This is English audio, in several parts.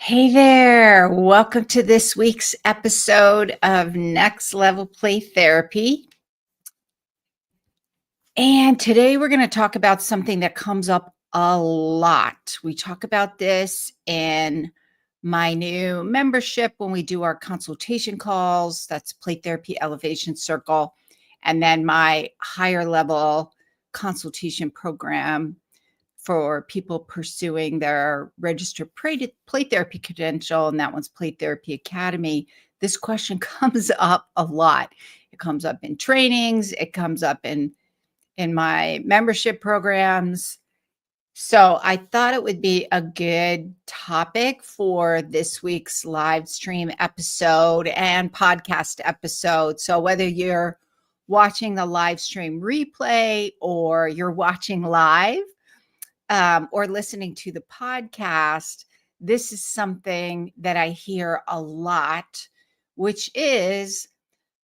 Hey there, welcome to this week's episode of Next Level Play Therapy. And today we're going to talk about something that comes up a lot. We talk about this in my new membership when we do our consultation calls. That's Play Therapy Elevation Circle. And then my higher level consultation program for people pursuing their registered play therapy credential, and that one's Play Therapy Academy. This question comes up a lot. It comes up in trainings. It comes up in my membership programs. So I thought it would be a good topic for this week's live stream episode and podcast episode. So whether you're watching the live stream replay or you're watching live, or listening to the podcast, this is something that I hear a lot, which is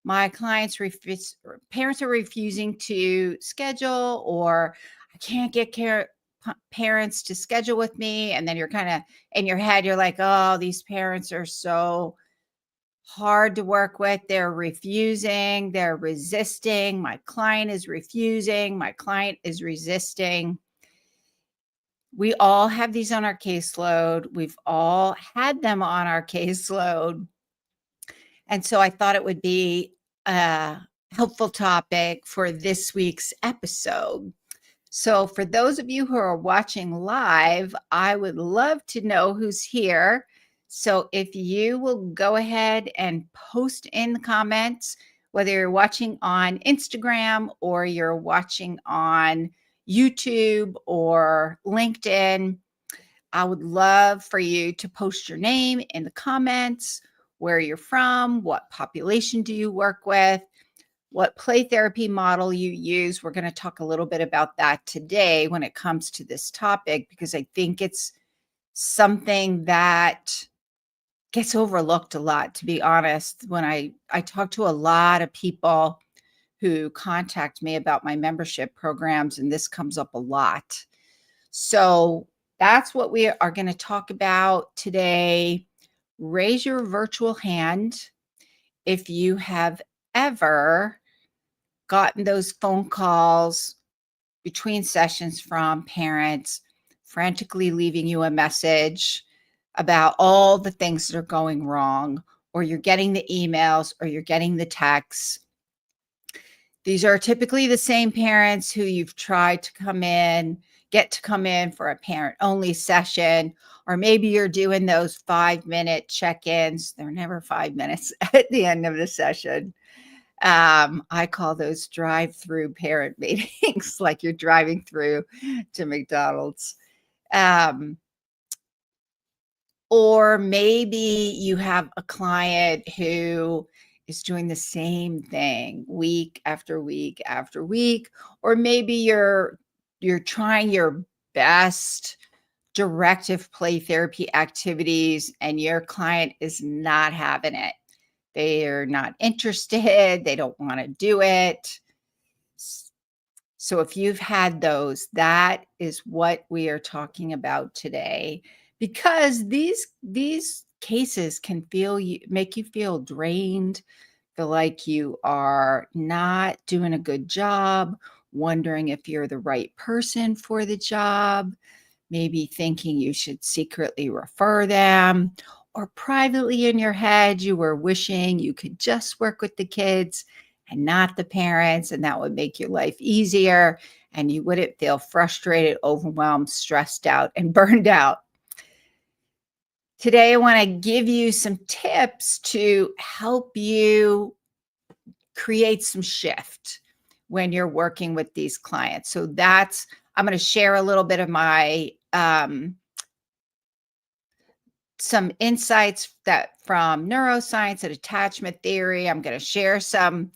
my parents are refusing to schedule, or I can't get parents to schedule with me. And then you're kind of in your head, you're like, oh, these parents are so hard to work with. They're refusing, they're resisting. My client is refusing, my client is resisting. We all have these on our caseload. We've all had them on our caseload. And so I thought it would be a helpful topic for this week's episode. So for those of you who are watching live, I would love to know who's here. So if you will go ahead and post in the comments, whether you're watching on Instagram or you're watching on YouTube or LinkedIn, I would love for you to post your name in the comments, where you're from, what population do you work with, what play therapy model you use. We're going to talk a little bit about that today when it comes to this topic, because I think it's something that gets overlooked a lot, to be honest. When I talk to a lot of people who contact me about my membership programs, and this comes up a lot. So that's what we are going to talk about today. Raise your virtual hand if you have ever gotten those phone calls between sessions from parents frantically leaving you a message about all the things that are going wrong, or you're getting the emails or you're getting the texts. These are typically the same parents who you've tried to get to come in for a parent-only session, or maybe you're doing those 5-minute check-ins. They're never 5 minutes at the end of the session. I call those drive-through parent meetings, like you're driving through to McDonald's. Or maybe you have a client who is doing the same thing week after week after week, or maybe you're trying your best directive play therapy activities and your client is not having it. They're not interested. They don't want to do it. So if you've had those, that is what we are talking about today, because these cases can make you feel drained, feel like you are not doing a good job, wondering if you're the right person for the job, maybe thinking you should secretly refer them, or privately in your head, you were wishing you could just work with the kids and not the parents, and that would make your life easier, and you wouldn't feel frustrated, overwhelmed, stressed out, and burned out. Today, I want to give you some tips to help you create some shift when you're working with these clients. So I'm going to share a little bit of my some insights from neuroscience and attachment theory. I'm going to share some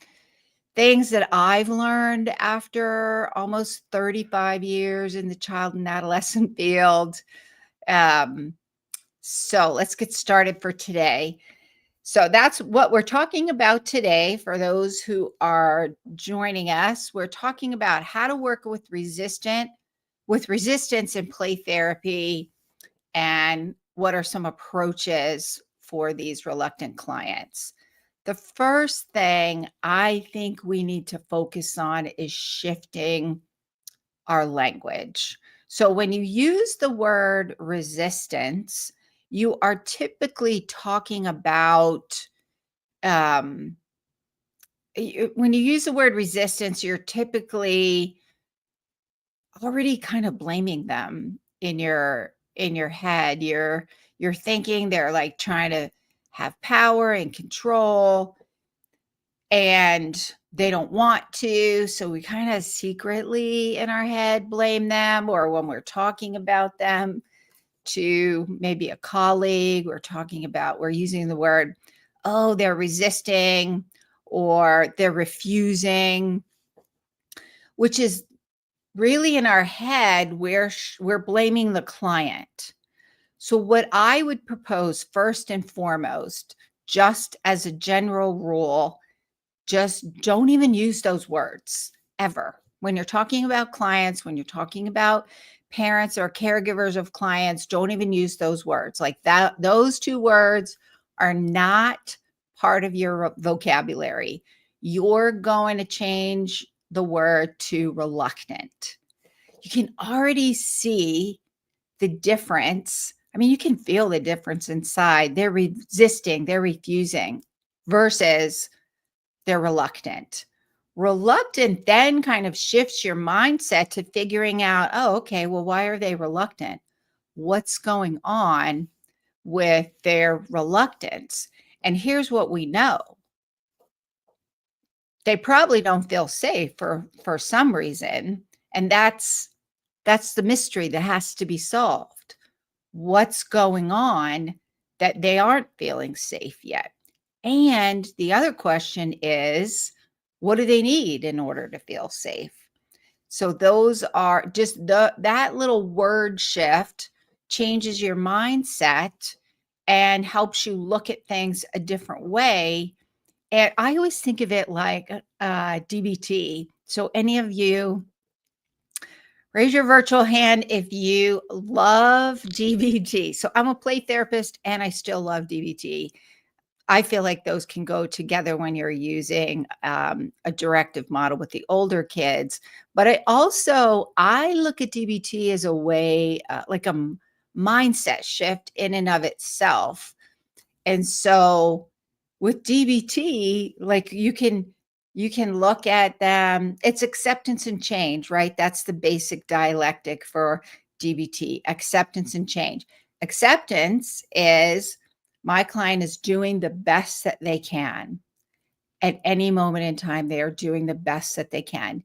things that I've learned after almost 35 years in the child and adolescent field. So let's get started for today. So that's what we're talking about today. For those who are joining us, we're talking about how to work with resistance in play therapy and what are some approaches for these reluctant clients? The first thing I think we need to focus on is shifting our language. So when you use the word resistance, you are typically talking about um, when you use the word resistance, you're typically already kind of blaming them in your head. You're thinking they're like trying to have power and control and they don't want to. So we kind of secretly in our head blame them, or when we're talking about them to maybe a colleague, we're using the word, oh, they're resisting or they're refusing, which is really in our head, we're blaming the client. So what I would propose first and foremost, just as a general rule, just don't even use those words ever. When you're talking about clients, when you're talking about parents or caregivers of clients, don't even use those words. Like that, those two words are not part of your vocabulary. You're going to change the word to reluctant. You can already see the difference. I mean, you can feel the difference inside. They're resisting, they're refusing versus they're reluctant. Reluctant then kind of shifts your mindset to figuring out, oh, okay, well, why are they reluctant? What's going on with their reluctance? And here's what we know. They probably don't feel safe for some reason, and that's the mystery that has to be solved. What's going on that they aren't feeling safe yet? And the other question is, what do they need in order to feel safe? So those are just that little word shift changes your mindset and helps you look at things a different way. And I always think of it like DBT. So any of you, raise your virtual hand if you love DBT. So I'm a play therapist and I still love DBT. I feel like those can go together when you're using a directive model with the older kids. But I look at DBT as a way, like a mindset shift in and of itself. And so with DBT, like you can look at them, it's acceptance and change, right? That's the basic dialectic for DBT, acceptance and change. Acceptance is my client is doing the best that they can. At any moment in time, they are doing the best that they can,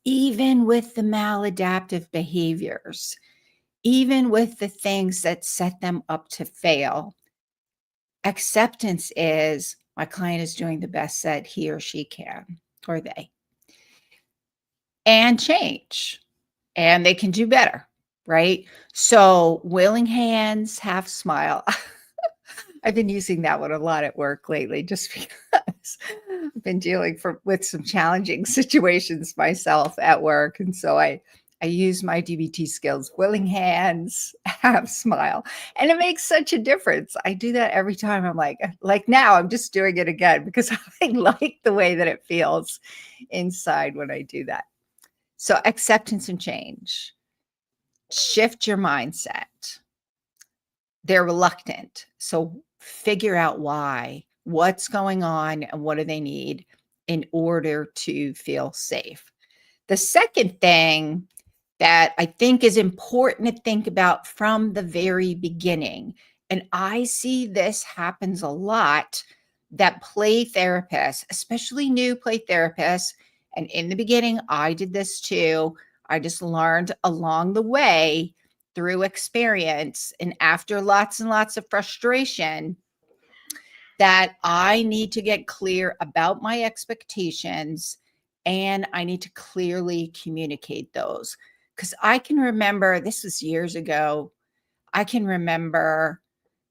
even with the maladaptive behaviors, even with the things that set them up to fail. Acceptance is my client is doing the best that he or she can, or they, and change, and they can do better, right? So willing hands, half smile. I've been using that one a lot at work lately just because I've been dealing with some challenging situations myself at work. And so I use my DBT skills, willing hands, have smile. And it makes such a difference. I do that every time. I'm like now I'm just doing it again because I like the way that it feels inside when I do that. So acceptance and change. Shift your mindset. They're reluctant. So figure out why, what's going on, and what do they need in order to feel safe. The second thing that I think is important to think about from the very beginning, and I see this happens a lot, that play therapists, especially new play therapists, and in the beginning, I did this too. I just learned along the way through experience and after lots and lots of frustration that I need to get clear about my expectations and I need to clearly communicate those. Because I can remember, this was years ago, I can remember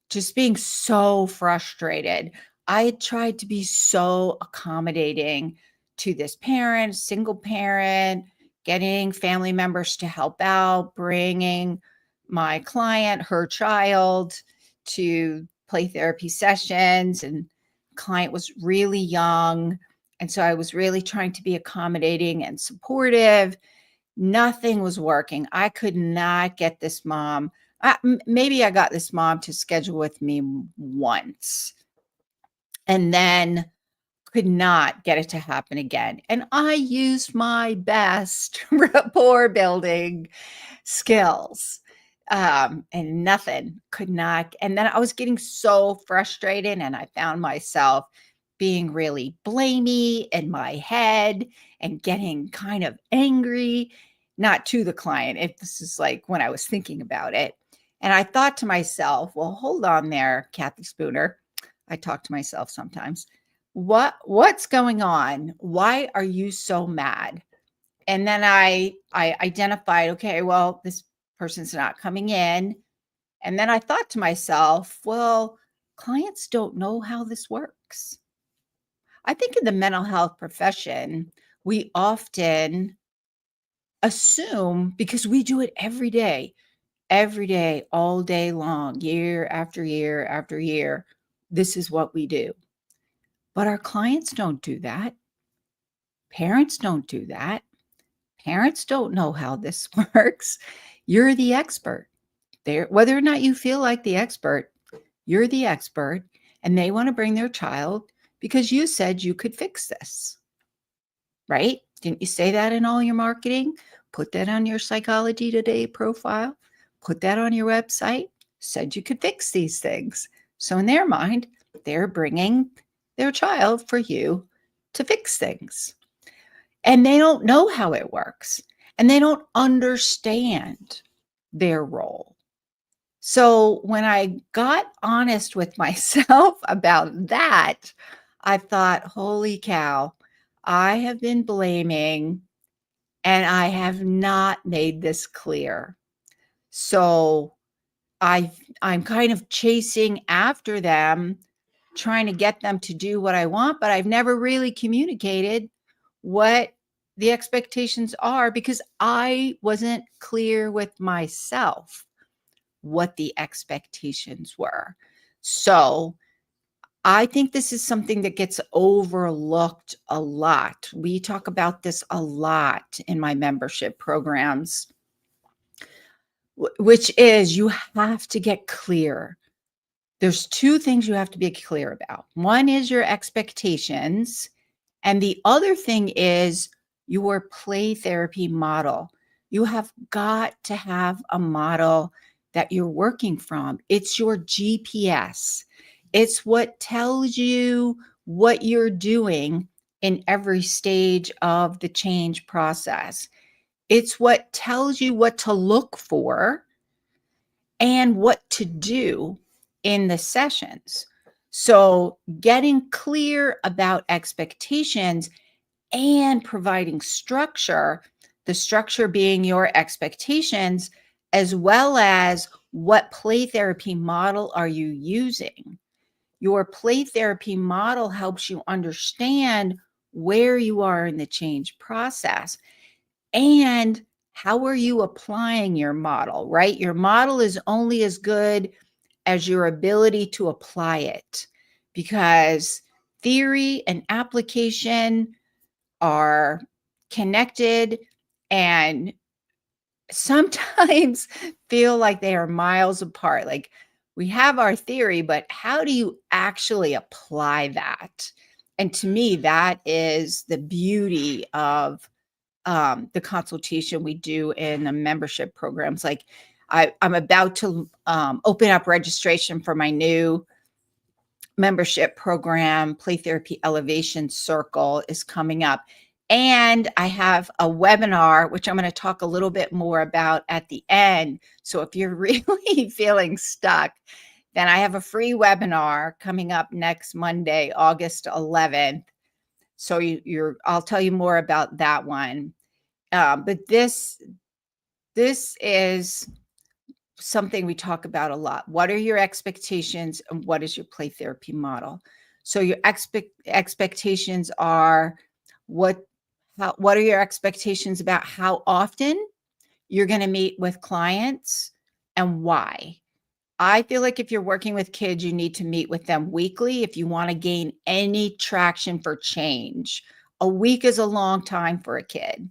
just being so frustrated. I had tried to be so accommodating to this parent, single parent, getting family members to help out, bringing my client, her child, to play therapy sessions, and client was really young. And so I was really trying to be accommodating and supportive. Nothing was working. I could not get this mom. Maybe I got this mom to schedule with me once, and then could not get it to happen again. And I used my best rapport building skills. And nothing could not. And then I was getting so frustrated, and I found myself being really blamey in my head and getting kind of angry, not to the client. If this is like when I was thinking about it. And I thought to myself, well, hold on there, Kathy Spooner. I talk to myself sometimes. What's going on? Why are you so mad? And then I identified, okay, well, this person's not coming in. And then I thought to myself, well, clients don't know how this works. I think in the mental health profession, we often assume, because we do it every day, all day long, year after year after year, this is what we do. But our clients don't do that. Parents don't do that. Parents don't know how this works. You're the expert. There, whether or not you feel like the expert, you're the expert, and they want to bring their child because you said you could fix this, right? Didn't you say that in all your marketing? Put that on your Psychology Today profile, put that on your website, said you could fix these things. So in their mind, they're bringing their child for you to fix things. And they don't know how it works, and they don't understand their role. So when I got honest with myself about that, I thought, holy cow, I have been blaming and I have not made this clear. So I'm kind of chasing after them, trying to get them to do what I want, but I've never really communicated what the expectations are because I wasn't clear with myself what the expectations were. So I think this is something that gets overlooked a lot. We talk about this a lot in my membership programs, which is you have to get clear. There's two things you have to be clear about. One is your expectations, and the other thing is your play therapy model. You have got to have a model that you're working from. It's your GPS. It's what tells you what you're doing in every stage of the change process. It's what tells you what to look for and what to do in the sessions. So, getting clear about expectations and providing structure, the structure being your expectations, as well as what play therapy model are you using. Your play therapy model helps you understand where you are in the change process and how are you applying your model, right? Your model is only as good as your ability to apply it, because theory and application are connected and sometimes feel like they are miles apart. Like, we have our theory, but how do you actually apply that? And to me, that is the beauty of the consultation we do in the membership programs. Like, I'm about to open up registration for my new membership program. Play Therapy Elevation Circle is coming up. And I have a webinar, which I'm going to talk a little bit more about at the end. So if you're really feeling stuck, then I have a free webinar coming up next Monday, August 11th. So I'll tell you more about that one. But this is something we talk about a lot. What are your expectations and what is your play therapy model? So your expectations are what are your expectations about how often you're going to meet with clients and why? I feel like if you're working with kids, you need to meet with them weekly if you want to gain any traction for change. A week is a long time for a kid.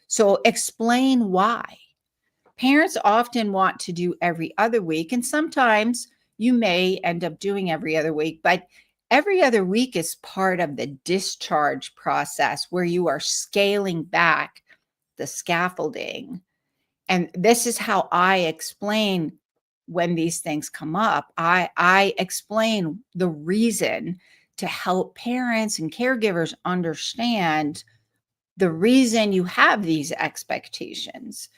So explain why. Parents often want to do every other week, and sometimes you may end up doing every other week, but every other week is part of the discharge process where you are scaling back the scaffolding. And this is how I explain when these things come up. I explain the reason to help parents and caregivers understand the reason you have these expectations.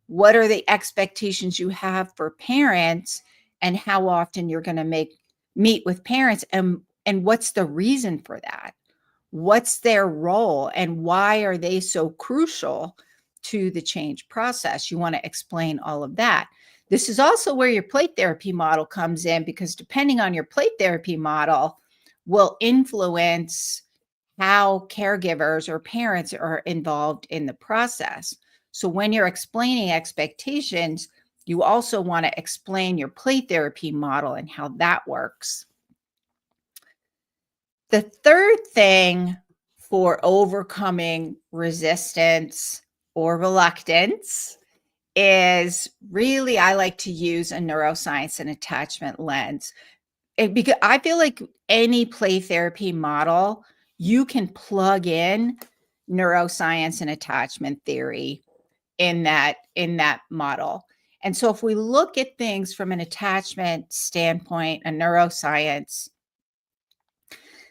What are the expectations you have for parents, and how often you're going to meet with parents, and what's the reason for that? What's their role and why are they so crucial to the change process? You want to explain all of that. This is also where your play therapy model comes in, because depending on your play therapy model will influence how caregivers or parents are involved in the process. So when you're explaining expectations, you also want to explain your play therapy model and how that works. The third thing for overcoming resistance or reluctance is really, I like to use a neuroscience and attachment lens. Because I feel like any play therapy model, you can plug in neuroscience and attachment theory in that model. And so if we look at things from an attachment standpoint, a neuroscience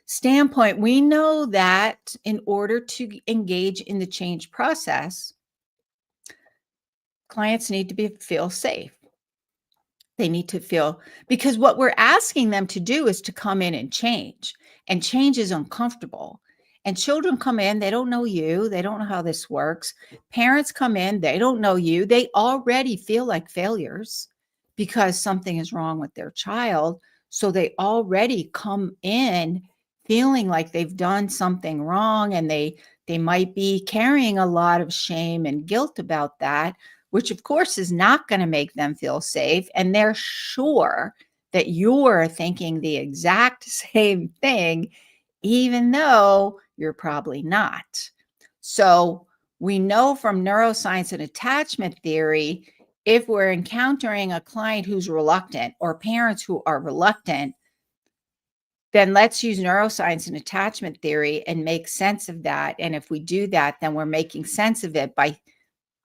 standpoint, we know that in order to engage in the change process, clients need to feel safe. They need to feel, because what we're asking them to do is to come in and change is uncomfortable. And children come in, they don't know you, they don't know how this works. Parents come in, they don't know you, they already feel like failures because something is wrong with their child. So they already come in feeling like they've done something wrong, and they might be carrying a lot of shame and guilt about that, which of course is not going to make them feel safe. And they're sure that you're thinking the exact same thing, even though you're probably not. So we know from neuroscience and attachment theory, if we're encountering a client who's reluctant or parents who are reluctant, then let's use neuroscience and attachment theory and make sense of that. And if we do that, then we're making sense of it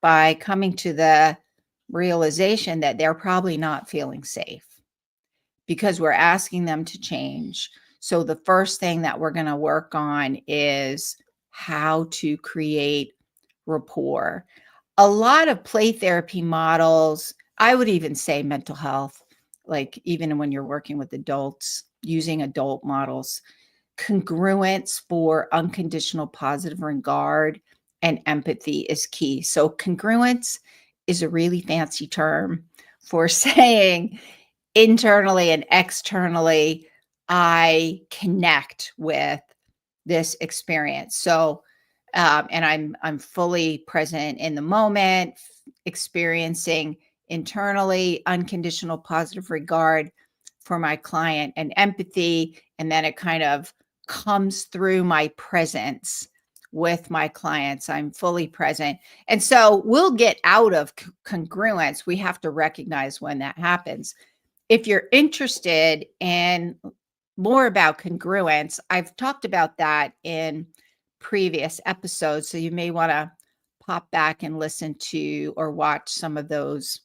by coming to the realization that they're probably not feeling safe because we're asking them to change. So the first thing that we're going to work on is how to create rapport. A lot of play therapy models, I would even say mental health, like even when you're working with adults, using adult models, congruence for unconditional positive regard and empathy is key. So congruence is a really fancy term for saying internally and externally, I connect with this experience. So, and I'm fully present in the moment, experiencing internally unconditional positive regard for my client and empathy, and then it kind of comes through my presence with my clients. I'm fully present. And so we'll get out of congruence. We have to recognize when that happens. If you're interested in more about congruence, I've talked about that in previous episodes. So you may want to pop back and listen to or watch some of those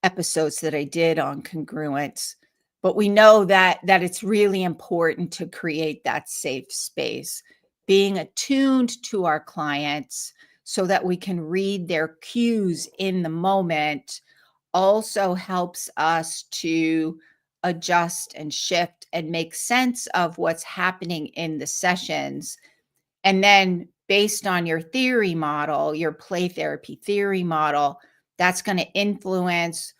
episodes that I did on congruence. But we know that it's really important to create that safe space, being attuned to our clients so that we can read their cues in the moment also helps us to adjust and shift and make sense of what's happening in the sessions. And then based on your theory model, your play therapy theory model, that's going to influence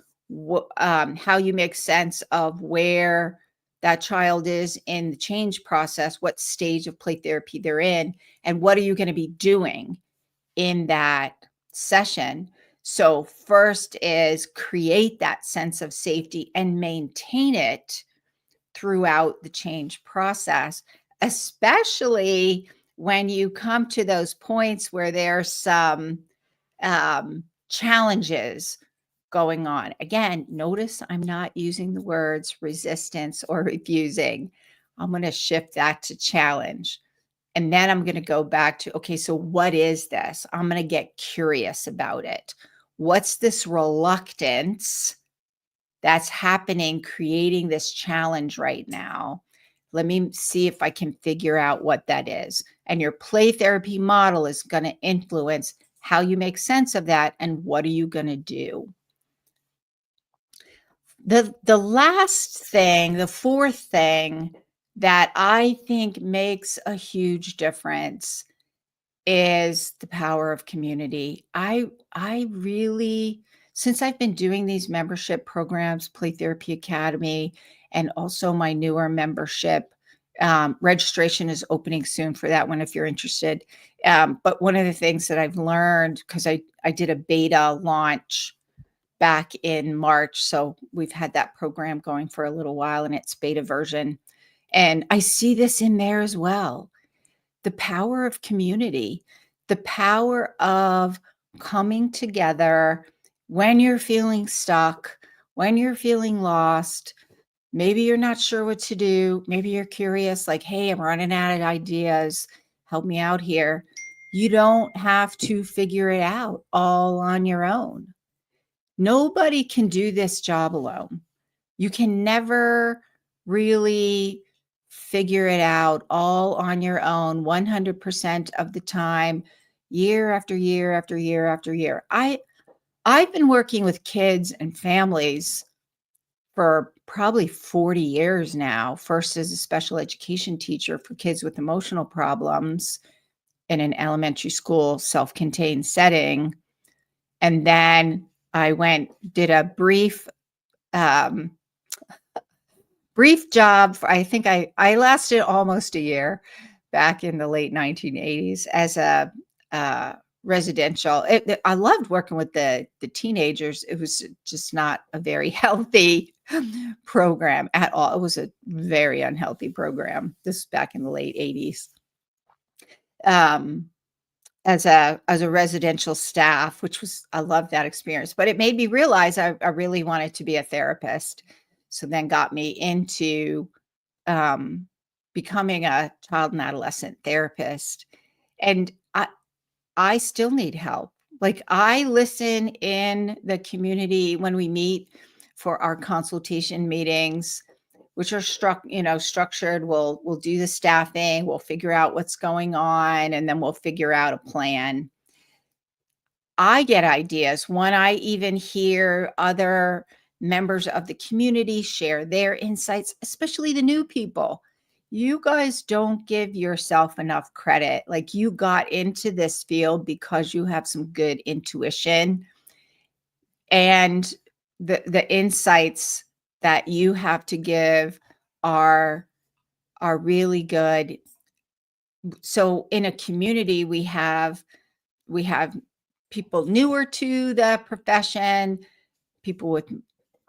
how you make sense of where that child is in the change process, what stage of play therapy they're in, and what are you going to be doing in that session So first is create that sense of safety and maintain it throughout the change process, especially when you come to those points where there's some challenges going on. Again, notice I'm not using the words resistance or refusing. I'm going to shift that to challenge. And then I'm going to go back to, okay, so what is this? I'm going to get curious about it. What's this reluctance that's happening, creating this challenge right now? Let me see if I can figure out what that is. And your play therapy model is going to influence how you make sense of that and what are you going to do. The last thing, the fourth thing that I think makes a huge difference is the power of community. I really, since I've been doing these membership programs, Play Therapy Academy, and also my newer membership, registration is opening soon for that one if you're interested. But one of the things that I've learned, because I did a beta launch back in March, so we've had that program going for a little while in its beta version, and I see this in there as well. The power of community, the power of coming together when you're feeling stuck, when you're feeling lost. Maybe you're not sure what to do. Maybe you're curious, like, hey, I'm running out of ideas. Help me out here. You don't have to figure it out all on your own. Nobody can do this job alone. You can never really figure it out all on your own 100% of the time, year after year after year after year. I've been working with kids and families for probably 40 years now, first as a special education teacher for kids with emotional problems in an elementary school self-contained setting. And then I did a um, brief job. I think I lasted almost a year back in the late 1980s as a residential. I loved working with the teenagers. It was just not a very healthy program at all. It was a very unhealthy program. This was back in the late 80s. As a residential staff, which was, I loved that experience, but it made me realize I really wanted to be a therapist. So then got me into becoming a child and adolescent therapist. And I still need help. Like, I listen in the community when we meet for our consultation meetings, which are structured. We'll do the staffing, we'll figure out what's going on, and then we'll figure out a plan. I get ideas when I even hear other members of the community share their insights, especially the new people. You guys don't give yourself enough credit. Like, you got into this field because you have some good intuition, and the insights that you have to give are really good. So in a community, we have people newer to the profession, people with,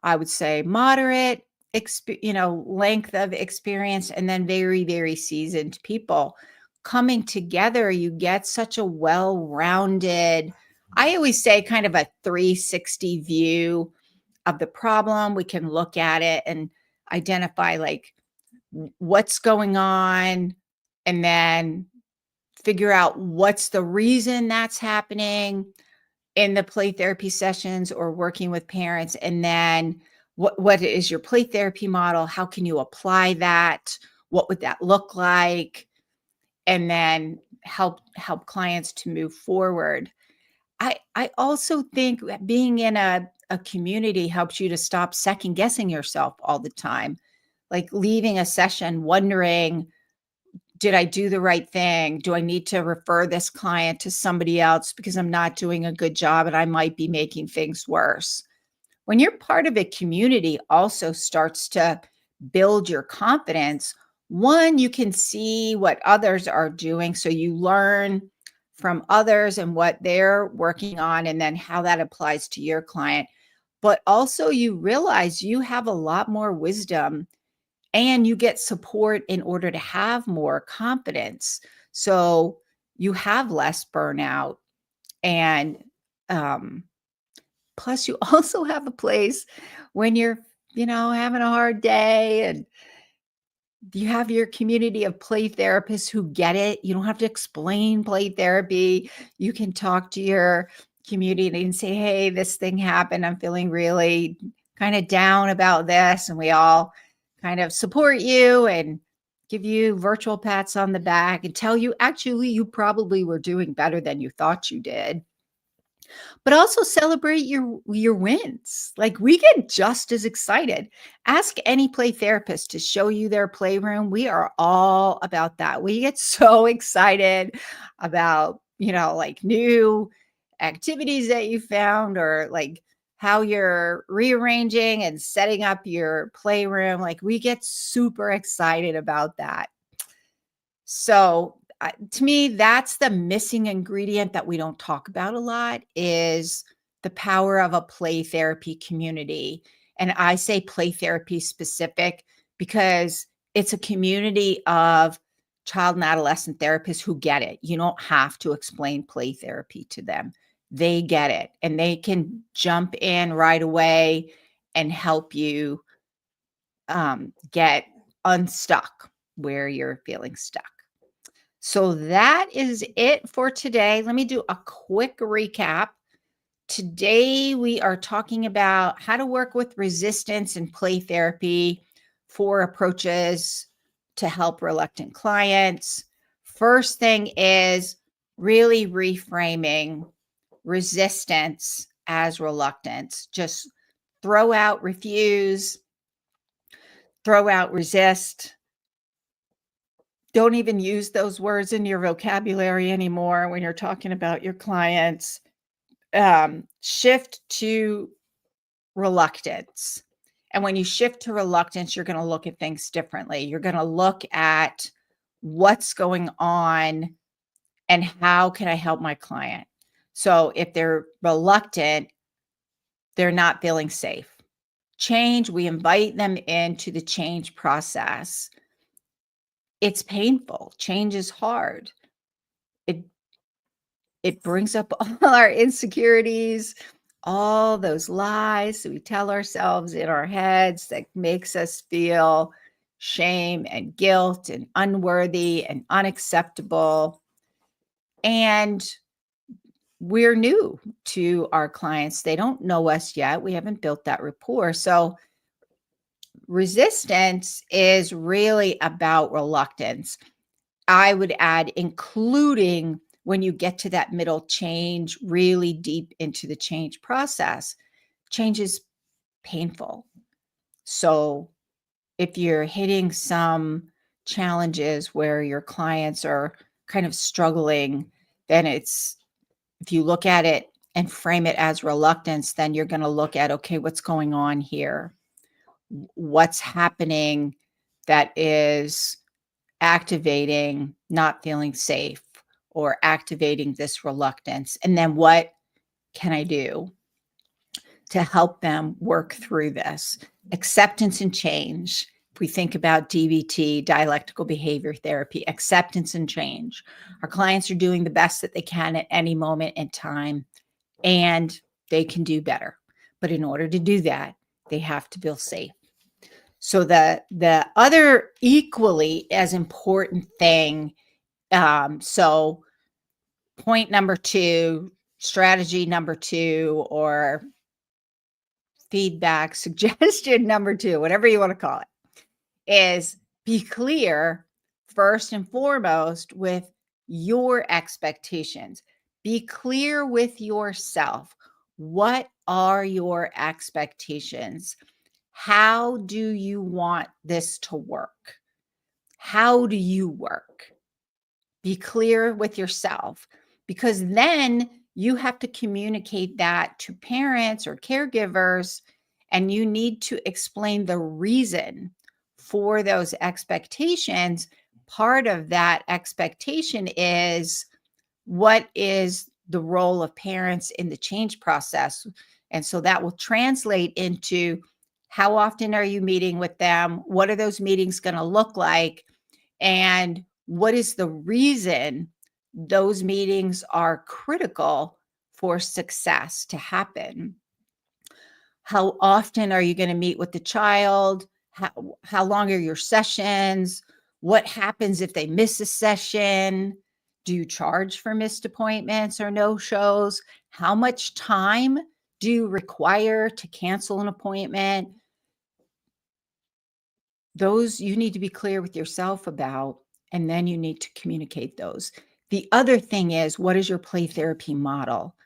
I would say, moderate length of experience, and then very, very seasoned people coming together. You get such a well-rounded, I always say, kind of a 360 view of the problem. We can look at it and identify, like, what's going on, and then figure out what's the reason that's happening in the play therapy sessions or working with parents. And then what is your play therapy model? How can you apply that? What would that look like? And then help clients to move forward. I also think that being in a community helps you to stop second guessing yourself all the time. Like, leaving a session wondering, did I do the right thing? Do I need to refer this client to somebody else because I'm not doing a good job and I might be making things worse? When you're part of a community, also starts to build your confidence. One, you can see what others are doing, so you learn from others and what they're working on, and then how that applies to your client. But also, you realize you have a lot more wisdom and you get support in order to have more confidence. So you have less burnout. And um, plus, you also have a place when you're, having a hard day, and you have your community of play therapists who get it. You don't have to explain play therapy. You can talk to your community and say, hey, this thing happened. I'm feeling really kind of down about this. And we all kind of support you and give you virtual pats on the back and tell you, actually, you probably were doing better than you thought you did. But also celebrate your wins. Like, we get just as excited. Ask any play therapist to show you their playroom. We are all about that. We get so excited about, like, new activities that you found, or like how you're rearranging and setting up your playroom. Like, we get super excited about that. So, to me, that's the missing ingredient that we don't talk about a lot, is the power of a play therapy community. And I say play therapy specific because it's a community of child and adolescent therapists who get it. You don't have to explain play therapy to them. They get it, and they can jump in right away and help you get unstuck where you're feeling stuck. So that is it for today. Let me do a quick recap. Today, we are talking about how to work with resistance and play therapy, 4 approaches to help reluctant clients. First thing is really reframing resistance as reluctance. Just throw out refuse, throw out resist. Don't even use those words in your vocabulary anymore when you're talking about your clients. Shift to reluctance. And when you shift to reluctance, you're going to look at things differently. You're going to look at what's going on and how can I help my client. So if they're reluctant, they're not feeling safe. Change, we invite them into the change process. It's painful. Change is hard. It brings up all our insecurities, all those lies that we tell ourselves in our heads that makes us feel shame and guilt and unworthy and unacceptable. And we're new to our clients. They don't know us yet. We haven't built that rapport. So resistance is really about reluctance. I would add, including when you get to that middle change, really deep into the change process. Change is painful. So if you're hitting some challenges where your clients are kind of struggling, then if you look at it and frame it as reluctance, then you're going to look at, okay, what's going on here? What's happening that is activating not feeling safe or activating this reluctance? And then what can I do to help them work through this? Acceptance and change. If we think about DBT, dialectical behavior therapy, acceptance and change. Our clients are doing the best that they can at any moment in time, and they can do better. But in order to do that, they have to feel safe. So the other equally as important thing, so point number 2, strategy number 2, or feedback suggestion number 2, whatever you want to call it, is be clear first and foremost with your expectations. Be clear with yourself. What are your expectations? How do you want this to work? How do you work? Be clear with yourself, because then you have to communicate that to parents or caregivers, and you need to explain the reason for those expectations. Part of that expectation is what is the role of parents in the change process? And so that will translate into how often are you meeting with them? What are those meetings going to look like? And what is the reason those meetings are critical for success to happen? How often are you going to meet with the child? How long are your sessions? What happens if they miss a session? Do you charge for missed appointments or no shows? How much time do you require to cancel an appointment? Those you need to be clear with yourself about, and then you need to communicate those. The other thing is, what is your play therapy model?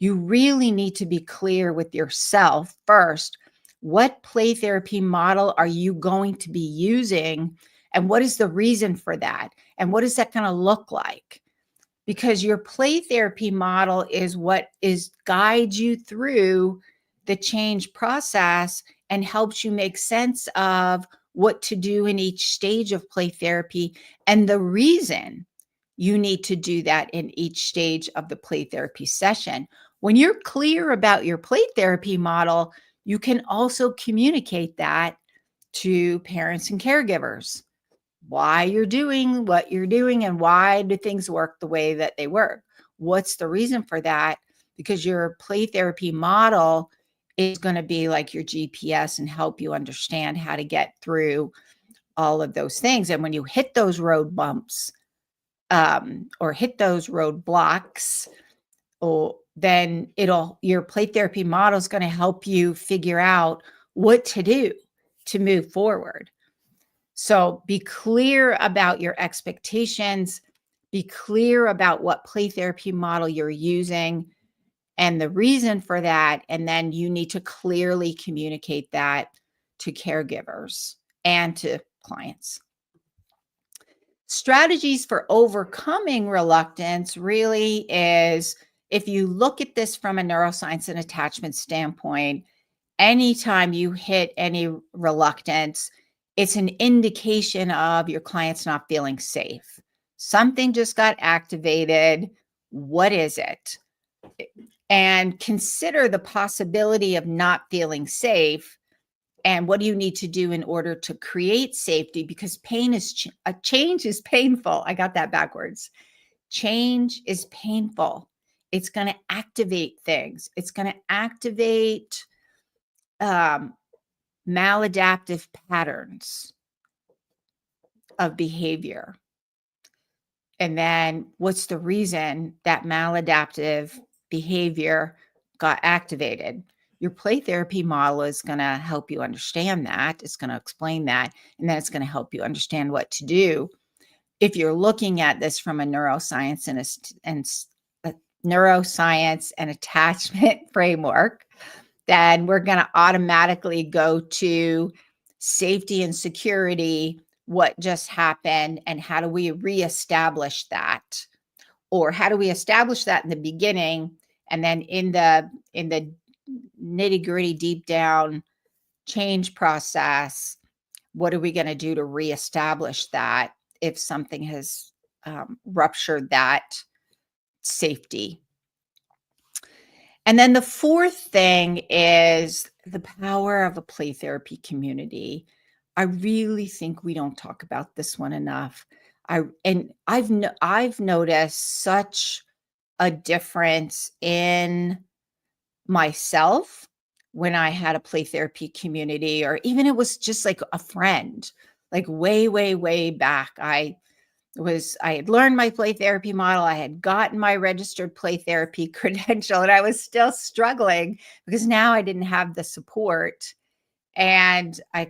You really need to be clear with yourself first. What play therapy model are you going to be using? And what is the reason for that? And what is that going to look like? Because your play therapy model is what is guides you through the change process and helps you make sense of what to do in each stage of play therapy and the reason you need to do that in each stage of the play therapy session. When you're clear about your play therapy model, you can also communicate that to parents and caregivers, why you're doing what you're doing and why do things work the way that they work. What's the reason for that? Because your play therapy model is going to be like your GPS and help you understand how to get through all of those things. And when you hit those road bumps, or hit those roadblocks, or then your play therapy model is going to help you figure out what to do to move forward. So be clear about your expectations, be clear about what play therapy model you're using and the reason for that. And then you need to clearly communicate that to caregivers and to clients. Strategies for overcoming reluctance really is, if you look at this from a neuroscience and attachment standpoint, anytime you hit any reluctance, it's an indication of your client's not feeling safe. Something just got activated. What is it? And consider the possibility of not feeling safe. And what do you need to do in order to create safety? Because change is painful. I got that backwards. Change is painful. It's going to activate things. It's going to activate maladaptive patterns of behavior. And then what's the reason that maladaptive behavior got activated? Your play therapy model is going to help you understand that. It's going to explain that. And then it's going to help you understand what to do. If you're looking at this from a neuroscience and a neuroscience and attachment framework, then we're going to automatically go to safety and security. What just happened and how do we reestablish that? Or how do we establish that in the beginning, and then in the nitty-gritty deep down change process, what are we going to do to reestablish that if something has ruptured that safety? And then the fourth thing is the power of a play therapy community. I really think we don't talk about this one enough. I've noticed such a difference in myself when I had a play therapy community, or even it was just like a friend, like way, way, way back. I had learned my play therapy model. I had gotten my registered play therapy credential, and I was still struggling because now I didn't have the support. And I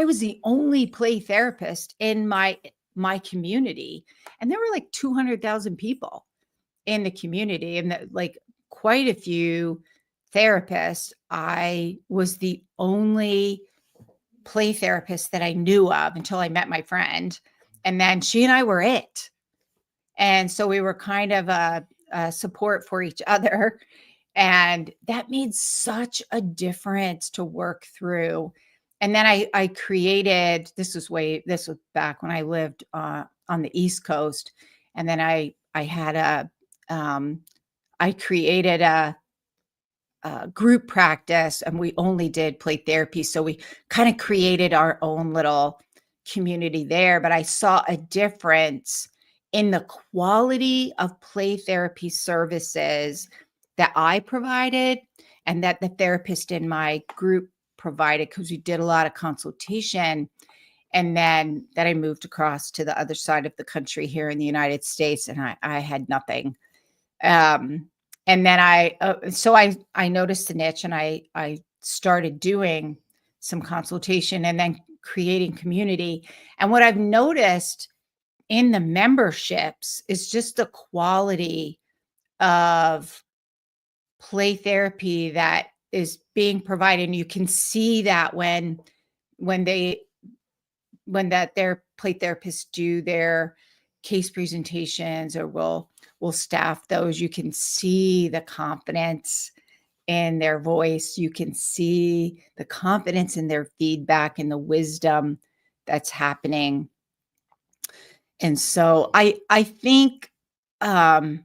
was the only play therapist in my community. And there were like 200,000 people in the community, and like quite a few therapists. I was the only play therapist that I knew of until I met my friend. And then she and I were it. And so we were kind of a support for each other. And that made such a difference to work through. And then I created, this was back when I lived on the East Coast. And then I had I created a group practice, and we only did play therapy. So we kind of created our own little community there. But I saw a difference in the quality of play therapy services that I provided and that the therapist in my group provided, because we did a lot of consultation. And then that I moved across to the other side of the country here in the United States, and I had nothing. Um, and then I noticed the niche, and I started doing some consultation and then creating community. And what I've noticed in the memberships is just the quality of play therapy that is being provided. And you can see that when they when that their play therapists do their case presentations, or will staff those, you can see the confidence in their voice. You can see the confidence in their feedback and the wisdom that's happening. And so I think um,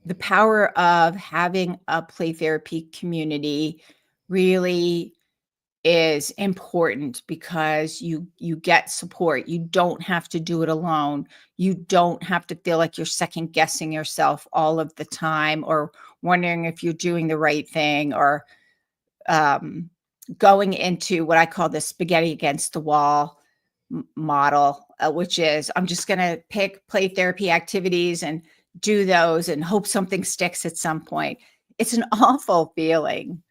the power of having a play therapy community really is important, because you get support. You don't have to do it alone. You don't have to feel like you're second guessing yourself all of the time, or wondering if you're doing the right thing, or um, going into what I call the spaghetti against the wall model, which is, I'm just going to pick play therapy activities and do those and hope something sticks at some point. It's an awful feeling.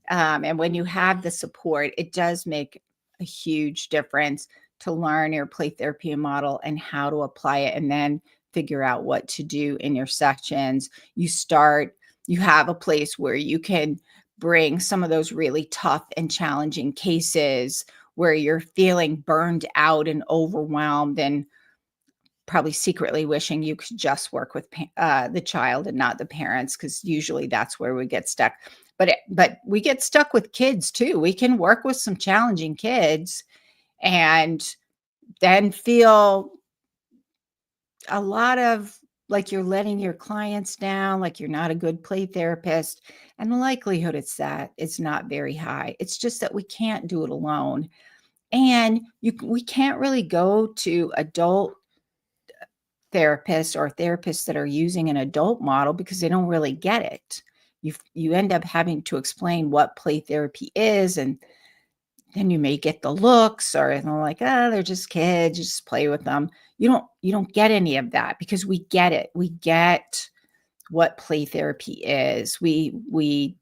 And when you have the support, it does make a huge difference to learn your play therapy model and how to apply it, and then figure out what to do in your sections. You have a place where you can bring some of those really tough and challenging cases where you're feeling burned out and overwhelmed, and probably secretly wishing you could just work with the child and not the parents, because usually that's where we get stuck. But we get stuck with kids too. We can work with some challenging kids and then feel a lot of like you're letting your clients down, like you're not a good play therapist. And the likelihood it's not very high. It's just that we can't do it alone. And we can't really go to adult therapists or therapists that are using an adult model, because they don't really get it. You end up having to explain what play therapy is, and then you may get the looks, or they're like, oh, they're just kids, just play with them. You don't get any of that, because we get it. We get what play therapy is. We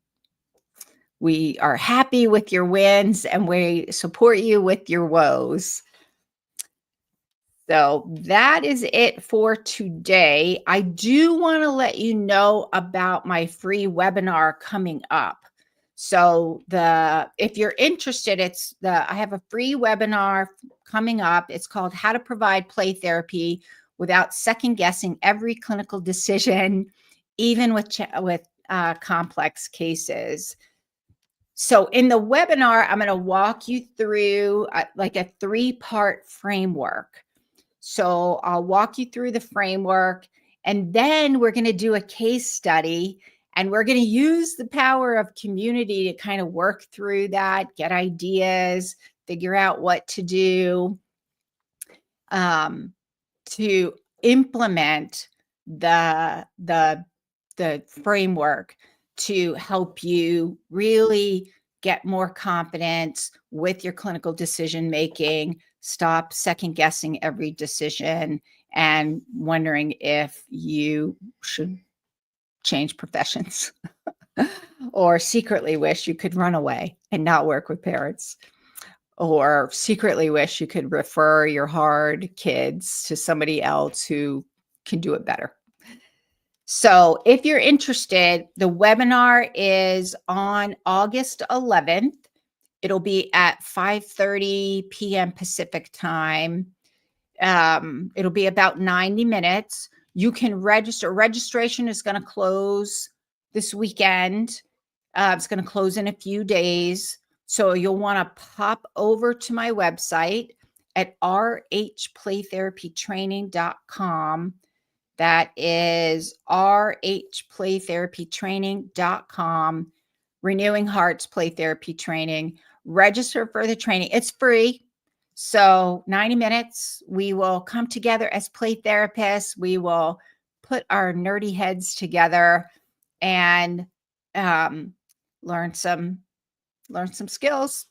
are happy with your wins, and we support you with your woes. So that is it for today. I do want to let you know about my free webinar coming up. So if you're interested, I have a free webinar coming up. It's called How to Provide Play Therapy Without Second Guessing Every Clinical Decision, even with complex cases. So in the webinar, I'm going to walk you through like a 3-part framework. So I'll walk you through the framework, and then we're going to do a case study, and we're going to use the power of community to kind of work through that, get ideas, figure out what to do, to implement the framework to help you really get more confidence with your clinical decision making, stop second guessing every decision, and wondering if you should change professions or secretly wish you could run away and not work with parents, or secretly wish you could refer your hard kids to somebody else who can do it better. So if you're interested, the webinar is on August 11th. It'll be at 5:30 p.m. Pacific time. It'll be about 90 minutes. You can register. Registration is going to close this weekend. It's going to close in a few days. So you'll want to pop over to my website at rhplaytherapytraining.com. That is rhplaytherapytraining.com. Renewing Hearts Play Therapy Training. Register for the training. It's free. So 90 minutes, we will come together as play therapists. We will put our nerdy heads together and learn some skills.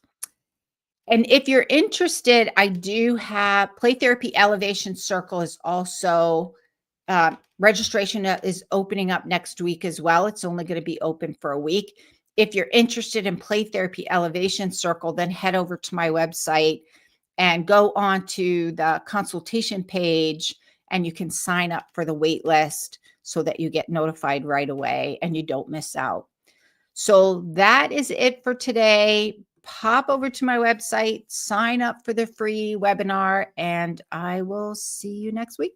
And if you're interested, I do have Play Therapy Elevation Circle is also registration is opening up next week as well. It's only going to be open for a week. If you're interested in Play Therapy Elevation Circle, then head over to my website and go on to the consultation page, and you can sign up for the wait list so that you get notified right away and you don't miss out. So that is it for today. Pop over to my website, sign up for the free webinar, and I will see you next week.